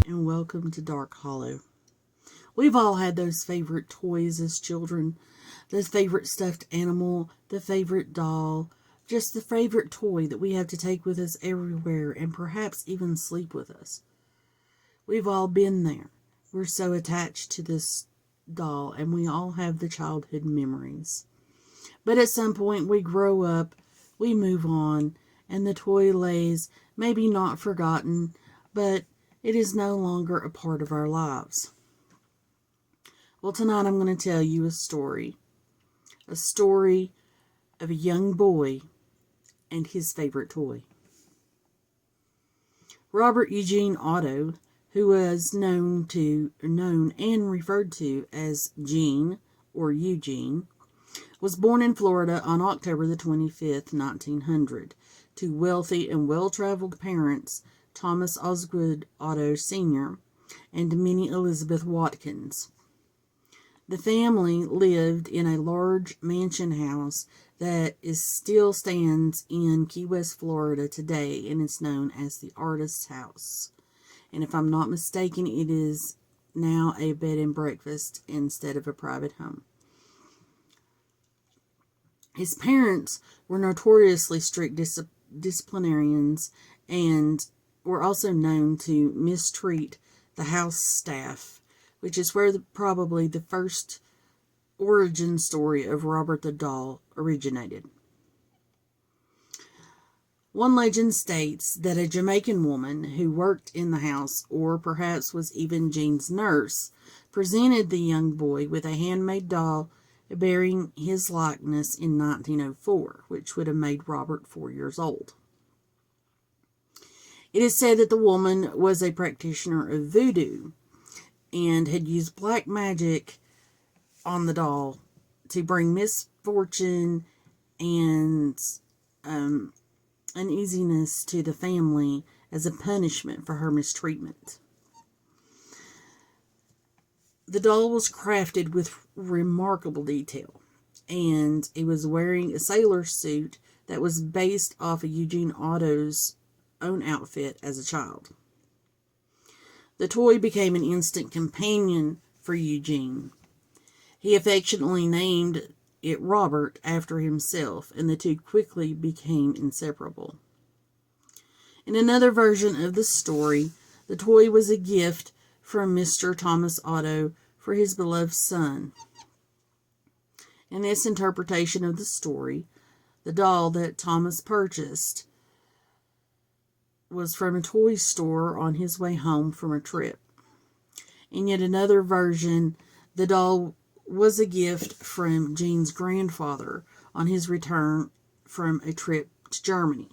and welcome to Dark Hollow. We've all had those favorite toys as children, the favorite stuffed animal, the favorite doll, just the favorite toy that we have to take with us everywhere and perhaps even sleep with us. We've all been there. We're so attached to this doll and we all have the childhood memories. But at some point we grow up, we move on, and the toy lays maybe not forgotten, but it is no longer a part of our lives. Well, tonight I'm going to tell you a story of a young boy and his favorite toy. Robert Eugene Otto, who was known and referred to as Gene or Eugene, was born in Florida on October the 25th, 1900, to wealthy and well-traveled parents, Thomas Osgood Otto Sr. and Minnie Elizabeth Watkins. The family lived in a large mansion house that still stands in Key West, Florida today, and it's known as the Artist's House. And if I'm not mistaken, it is now a bed and breakfast instead of a private home. His parents were notoriously strict disciplinarians and were also known to mistreat the house staff, which is where probably the first origin story of Robert the Doll originated. One legend states that a Jamaican woman who worked in the house, or perhaps was even Gene's nurse, presented the young boy with a handmade doll bearing his likeness in 1904, which would have made Robert 4 years old. It is said that the woman was a practitioner of voodoo and had used black magic on the doll to bring misfortune and uneasiness to the family as a punishment for her mistreatment. The doll was crafted with remarkable detail, and it was wearing a sailor suit that was based off of Eugene Otto's own outfit as a child. The toy became an instant companion for Eugene. He affectionately named it Robert after himself, and the two quickly became inseparable. In another version of the story, the toy was a gift from Mr. Thomas Otto for his beloved son. In this interpretation of the story, the doll that Thomas purchased was from a toy store on his way home from a trip. In yet another version, the doll was a gift from Gene's grandfather on his return from a trip to Germany.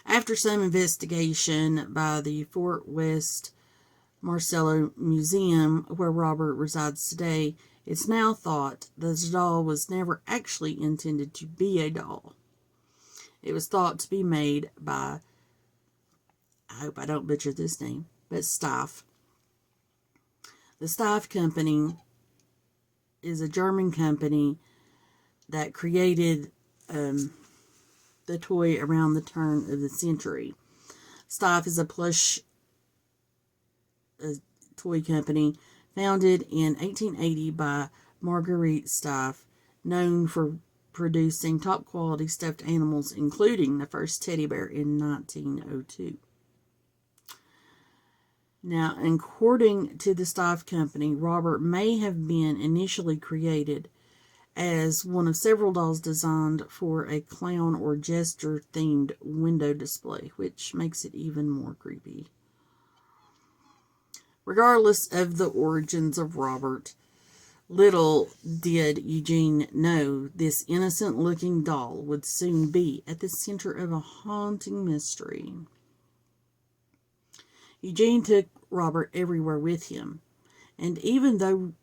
After some investigation by the Fort West Marcello Museum, where Robert resides today, it's now thought that the doll was never actually intended to be a doll. It was thought to be made by, I hope I don't butcher this name, but Steiff. The Steiff Company is a German company that created the toy around the turn of the century. Steiff is a plush toy company founded in 1880 by Marguerite Steiff, known for producing top quality stuffed animals, including the first teddy bear in 1902. Now, according to the Steiff Company, Robert may have been initially created as one of several dolls designed for a clown or jester-themed window display, which makes it even more creepy. Regardless of the origins of Robert, little did Eugene know this innocent-looking doll would soon be at the center of a haunting mystery. Eugene took Robert everywhere with him, and even though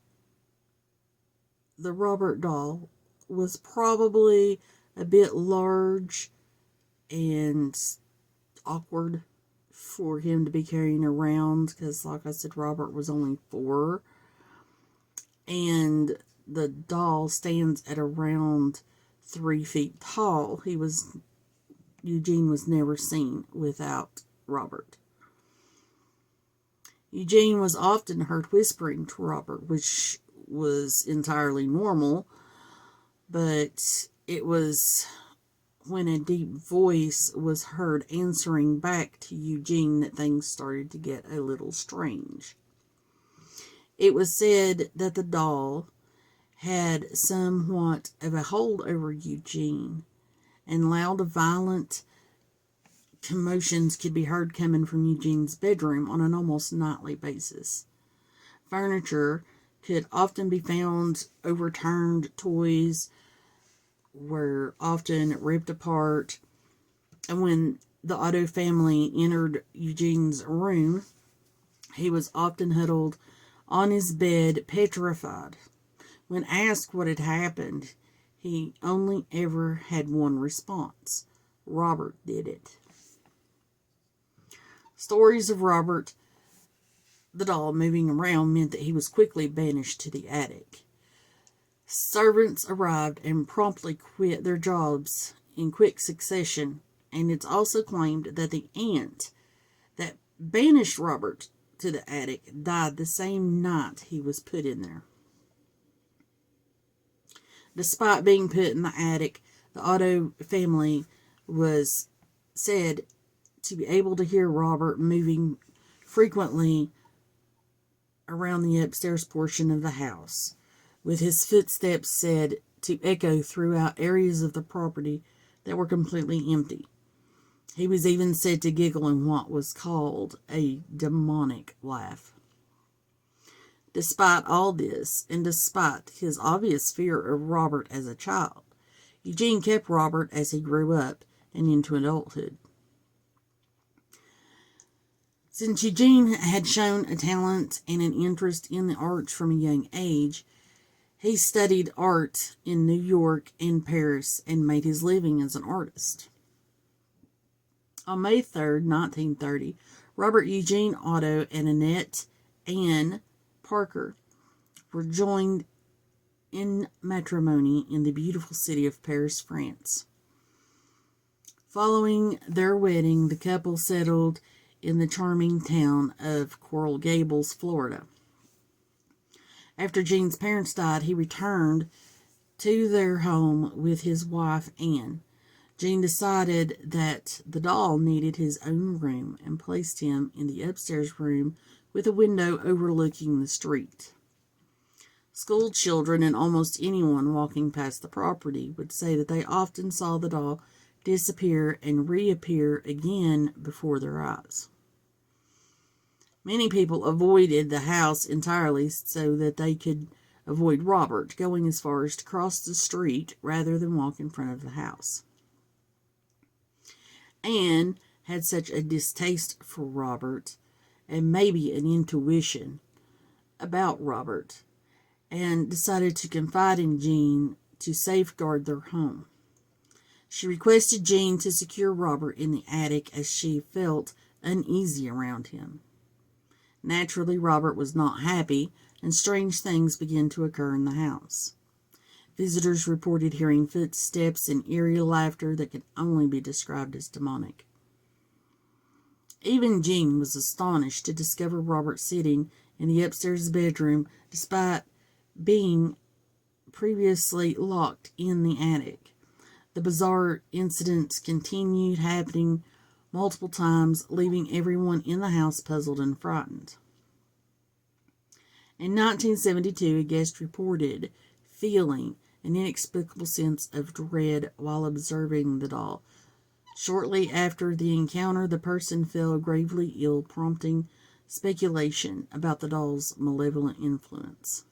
the Robert doll was probably a bit large and awkward for him to be carrying around, because like I said, Robert was only 4, and the doll stands at around 3 feet tall. Eugene was never seen without Robert. Eugene was often heard whispering to Robert, which was entirely normal, but it was when a deep voice was heard answering back to Eugene that things started to get a little strange. It was said that the doll had somewhat of a hold over Eugene, and loud, violent commotions could be heard coming from Eugene's bedroom on an almost nightly basis. Furniture could often be found overturned, toys were often ripped apart, and when the Otto family entered Eugene's room, he was often huddled on his bed, petrified. When asked what had happened, he only ever had one response: Robert did it. Stories of Robert the doll moving around meant that he was quickly banished to the attic. Servants arrived and promptly quit their jobs in quick succession, and it's also claimed that the aunt that banished Robert to the attic died the same night he was put in there. Despite being put in the attic, the Otto family was said to be able to hear Robert moving frequently around the upstairs portion of the house, with his footsteps said to echo throughout areas of the property that were completely empty. He was even said to giggle in what was called a demonic laugh. Despite all this, and despite his obvious fear of Robert as a child, Eugene kept Robert as he grew up and into adulthood. Since Eugene had shown a talent and an interest in the arts from a young age, he studied art in New York and Paris and made his living as an artist. On May 3rd, 1930, Robert Eugene Otto and Annette Anne Parker were joined in matrimony in the beautiful city of Paris, France. Following their wedding, the couple settled in the charming town of Coral Gables, Florida. After Gene's parents died, he returned to their home with his wife, Anne. Gene decided that the doll needed his own room and placed him in the upstairs room with a window overlooking the street. School children and almost anyone walking past the property would say that they often saw the doll disappear and reappear again before their eyes. Many people avoided the house entirely so that they could avoid Robert, going as far as to cross the street rather than walk in front of the house. Anne had such a distaste for Robert, and maybe an intuition about Robert, and decided to confide in Gene to safeguard their home. She requested Gene to secure Robert in the attic as she felt uneasy around him. Naturally, Robert was not happy, and strange things began to occur in the house. Visitors reported hearing footsteps and eerie laughter that could only be described as demonic. Even Gene was astonished to discover Robert sitting in the upstairs bedroom despite being previously locked in the attic. The bizarre incidents continued happening multiple times, leaving everyone in the house puzzled and frightened. In 1972, a guest reported feeling an inexplicable sense of dread while observing the doll. Shortly after the encounter, the person fell gravely ill, prompting speculation about the doll's malevolent influence.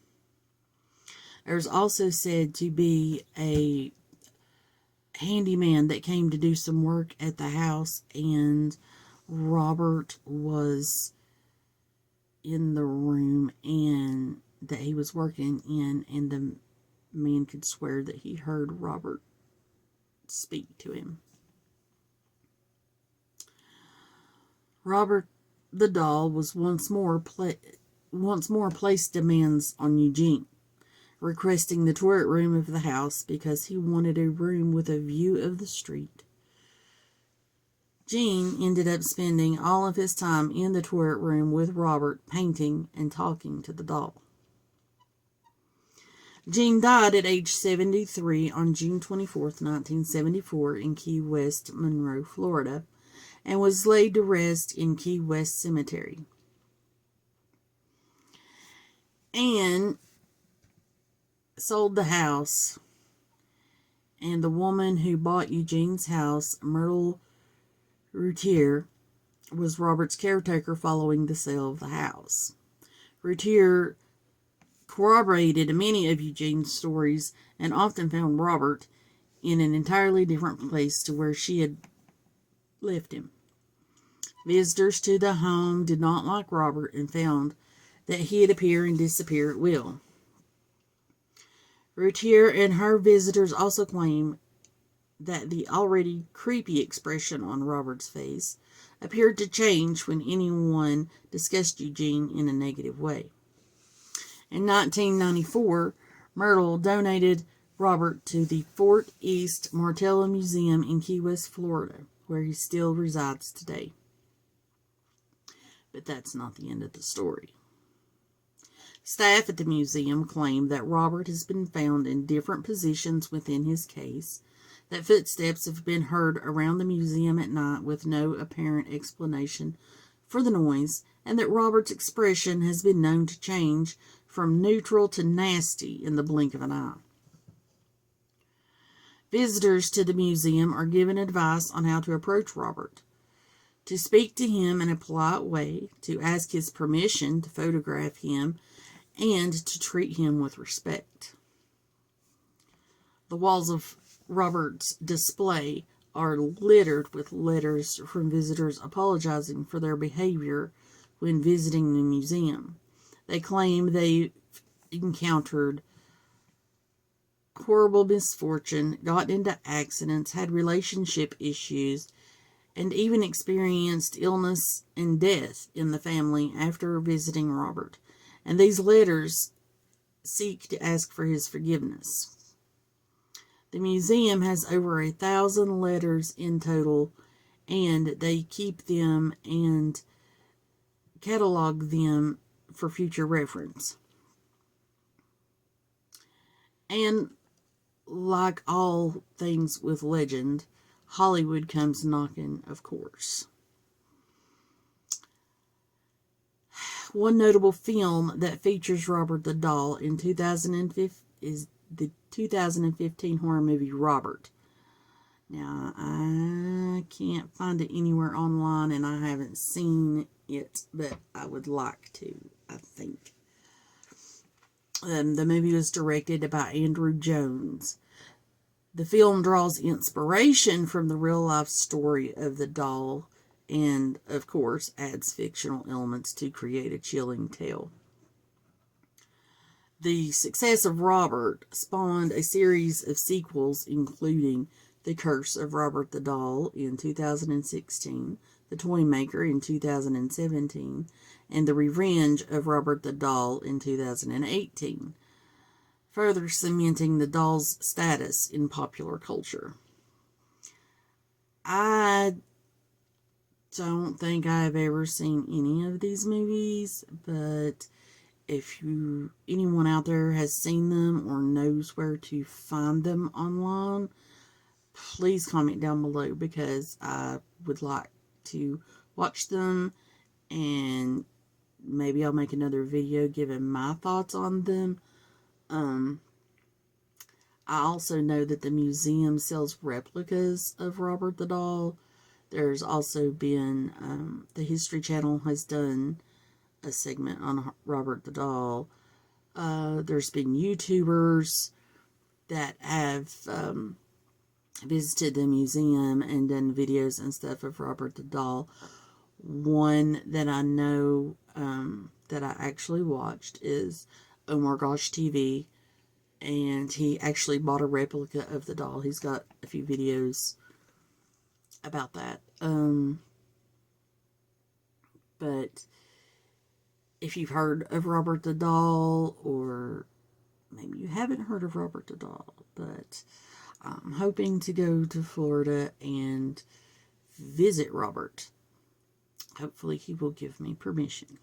There's also said to be a handyman that came to do some work at the house, and Robert was in the room and that he was working in, and the man could swear that he heard Robert speak to him. Robert the doll was once more placed demands on Eugene, requesting the turret room of the house because he wanted a room with a view of the street. Gene ended up spending all of his time in the turret room with Robert, painting and talking to the doll. Gene died at age 73 on June 24, 1974, in Key West, Monroe, Florida, and was laid to rest in Key West Cemetery. Anne sold the house, and the woman who bought Eugene's house, Myrtle Routier, was Robert's caretaker following the sale of the house. Routier corroborated many of Eugene's stories and often found Robert in an entirely different place to where she had left him. Visitors to the home did not like Robert and found that he'd appear and disappear at will. Routier and her visitors also claim that the already creepy expression on Robert's face appeared to change when anyone discussed Eugene in a negative way. In 1994, Myrtle donated Robert to the Fort East Martello Museum in Key West, Florida, where he still resides today. But that's not the end of the story. Staff at the museum claim that Robert has been found in different positions within his case, that footsteps have been heard around the museum at night with no apparent explanation for the noise, and that Robert's expression has been known to change from neutral to nasty in the blink of an eye. Visitors to the museum are given advice on how to approach Robert: to speak to him in a polite way, to ask his permission to photograph him, and to treat him with respect. The walls of Robert's display are littered with letters from visitors apologizing for their behavior when visiting the museum. They claim they've encountered horrible misfortune, got into accidents, had relationship issues, and even experienced illness and death in the family after visiting Robert. And these letters seek to ask for his forgiveness. The museum has over 1,000 letters in total, and they keep them and catalog them for future reference. And like all things with legend, Hollywood comes knocking, of course. One notable film that features Robert the Doll in 2015 is the 2015 horror movie Robert. Now, I can't find it anywhere online, and I haven't seen it, but I would like to, I think. The movie was directed by Andrew Jones. The film draws inspiration from the real-life story of the doll and, of course, adds fictional elements to create a chilling tale. The success of Robert spawned a series of sequels, including The Curse of Robert the Doll in 2016, The Toy Maker in 2017, and The Revenge of Robert the Doll in 2018, further cementing the doll's status in popular culture. I don't think I've ever seen any of these movies, but if anyone out there has seen them or knows where to find them online, please comment down below, because I would like to watch them, and maybe I'll make another video giving my thoughts on them. I also know that the museum sells replicas of Robert the Doll. There's also been, the History Channel has done a segment on Robert the Doll. There's been YouTubers that have visited the museum and done videos and stuff of Robert the Doll. One that I know that I actually watched is Omar Gosh TV, and he actually bought a replica of the doll. He's got a few videos about that. But if you've heard of Robert the Doll, or maybe you haven't heard of Robert the Doll, but I'm hoping to go to Florida and visit Robert. Hopefully he will give me permission.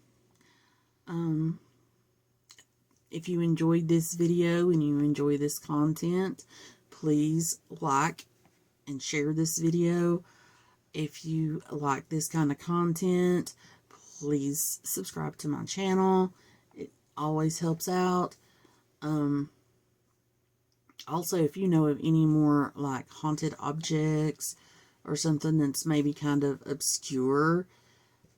If you enjoyed this video and you enjoy this content, please like and share this video. If you like this kind of content, please subscribe to my channel. It always helps out. Also, if you know of any more like haunted objects or something that's maybe kind of obscure,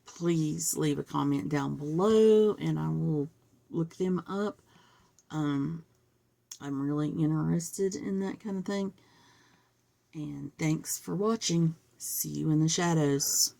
please leave a comment down below and I will look them up. I'm really interested in that kind of thing. And thanks for watching. See you in the shadows.